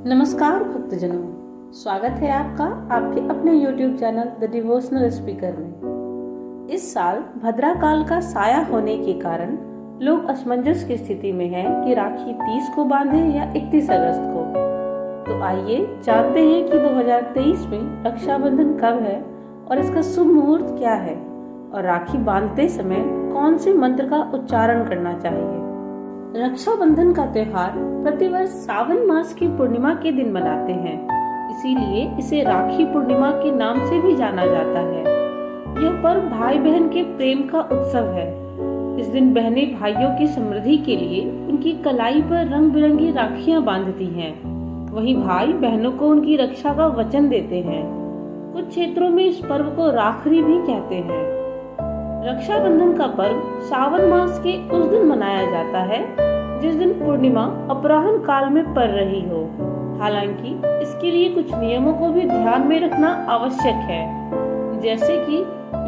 नमस्कार भक्तजनों, स्वागत है आपका आपके अपने YouTube channel the devotional speaker में। इस साल भद्रा काल का साया होने के कारण लोग असमंजस की स्थिति में हैं कि राखी 30 को बांधे या 31 अगस्त को। तो आइए जानते हैं कि 2023 में रक्षाबंधन कब है और इसका शुभ मुहूर्त क्या है और राखी बांधते समय कौन से मंत्र का उच्चारण करना चाहिए। रक्षाबंधन का त्योहार प्रतिवर्ष सावन मास की पूर्णिमा के दिन मनाते हैं, इसीलिए इसे राखी पूर्णिमा के नाम से भी जाना जाता है। यह पर्व भाई बहन के प्रेम का उत्सव है। इस दिन बहनें भाइयों की समृद्धि के लिए उनकी कलाई पर रंग बिरंगी राखियां बांधती हैं। वहीं भाई बहनों को उनकी रक्षा का वचन देते हैं। कुछ क्षेत्रों में इस पर्व को राखरी भी कहते हैं। रक्षाबंधन का पर्व सावन मास के उस दिन मनाया जाता है जिस दिन पूर्णिमा अपराह्न काल में पड़ रही हो। हालांकि इसके लिए कुछ नियमों को भी ध्यान में रखना आवश्यक है, जैसे कि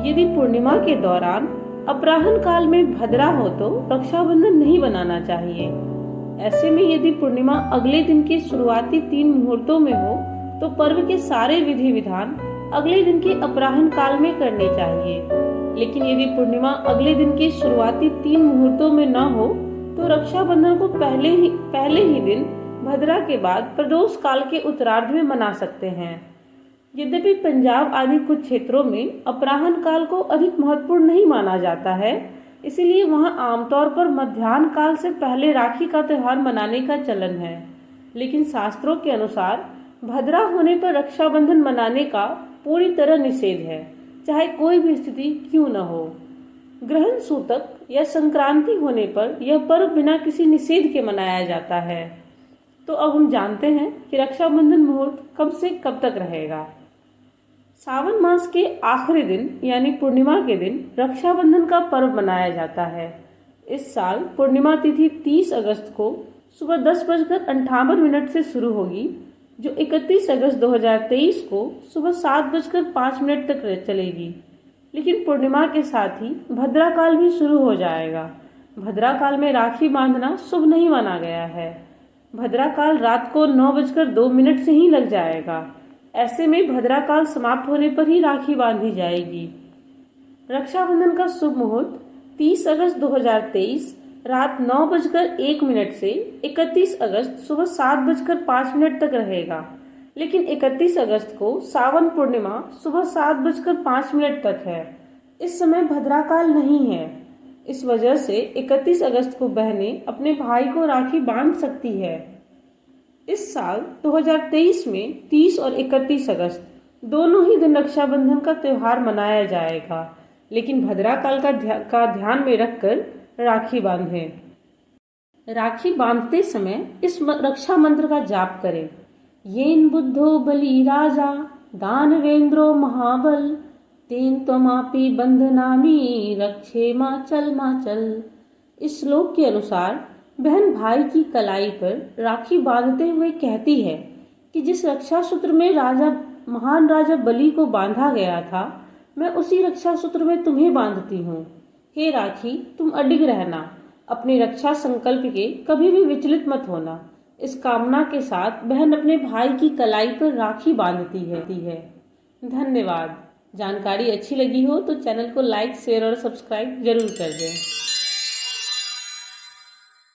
यदि पूर्णिमा के दौरान अपराह्न काल में भद्रा हो तो रक्षाबंधन नहीं बनाना चाहिए। ऐसे में यदि पूर्णिमा अगले दिन के शुरुआती 3 मुहूर्तों में हो तो पर्व के सारे विधि विधान अगले दिन के अपराह्न काल में करने चाहिए। लेकिन यदि पूर्णिमा अगले दिन के शुरुआती 3 मुहूर्तों में न हो तो रक्षाबंधन को पहले ही दिन भद्रा के बाद प्रदोष काल के उत्तरार्ध में मना सकते हैं। यद्यपि पंजाब आदि कुछ क्षेत्रों में अपराह्न काल को अधिक महत्वपूर्ण नहीं माना जाता है, इसीलिए वहां आमतौर पर मध्याह्न काल से पहले राखी का त्योहार मनाने का चलन है। लेकिन शास्त्रों के अनुसार भद्रा होने पर रक्षाबंधन मनाने का पूरी तरह निषेध है, चाहे कोई भी स्थिति क्यों न हो। ग्रहण सूतक या संक्रांति होने पर यह पर्व बिना किसी निषेध के मनाया जाता है। तो अब हम जानते हैं कि रक्षाबंधन मुहूर्त कब से कब तक रहेगा। सावन मास के आखिरी दिन यानी पूर्णिमा के दिन रक्षाबंधन का पर्व मनाया जाता है। इस साल पूर्णिमा तिथि 30 अगस्त को सुबह 10:58 से शुरू होगी, जो 31 अगस्त 2023 को सुबह 7:05 तक चलेगी। लेकिन पूर्णिमा के साथ ही भद्रा काल भी शुरू हो जाएगा। भद्रा काल में राखी बांधना शुभ नहीं माना गया है। भद्रा काल रात को 9:02 से ही लग जाएगा। ऐसे में भद्रा काल समाप्त होने पर ही राखी बांधी जाएगी। रक्षाबंधन का शुभ मुहूर्त 30 अगस्त 2023 रात 9:01 से 31 अगस्त सुबह 7:05 तक रहेगा। लेकिन 31 अगस्त को सावन पूर्णिमा सुबह 7:05 तक है। इस समय भद्रा काल नहीं है। इस वजह से 31 अगस्त को बहनें अपने भाई को राखी बांध सकती है। इस साल 2023 में 30 और 31 अगस्त दोनों ही दिन रक्षाबंधन का त्योहार मनाया जाएगा, लेकिन भद्रा काल का ध्यान में रखकर राखी बांधें। राखी बांधते समय इस रक्षा मंत्र का जाप करें। येन बुद्धो बलि राजा दानवेंद्रो महाबल तेन त्वमापि बंधनामि रक्षे माचल। इस श्लोक के अनुसार बहन भाई की कलाई पर राखी बांधते हुए कहती है कि जिस रक्षा सूत्र में महान राजा बलि को बांधा गया था, मैं उसी रक्षा सूत्र में तुम्हें बांधती हूँ। हे राखी, तुम अडिग रहना, अपने रक्षा संकल्प के कभी भी विचलित मत होना। इस कामना के साथ बहन अपने भाई की कलाई पर राखी बांधती है। धन्यवाद। जानकारी अच्छी लगी हो तो चैनल को लाइक, शेयर और सब्सक्राइब जरूर कर दें।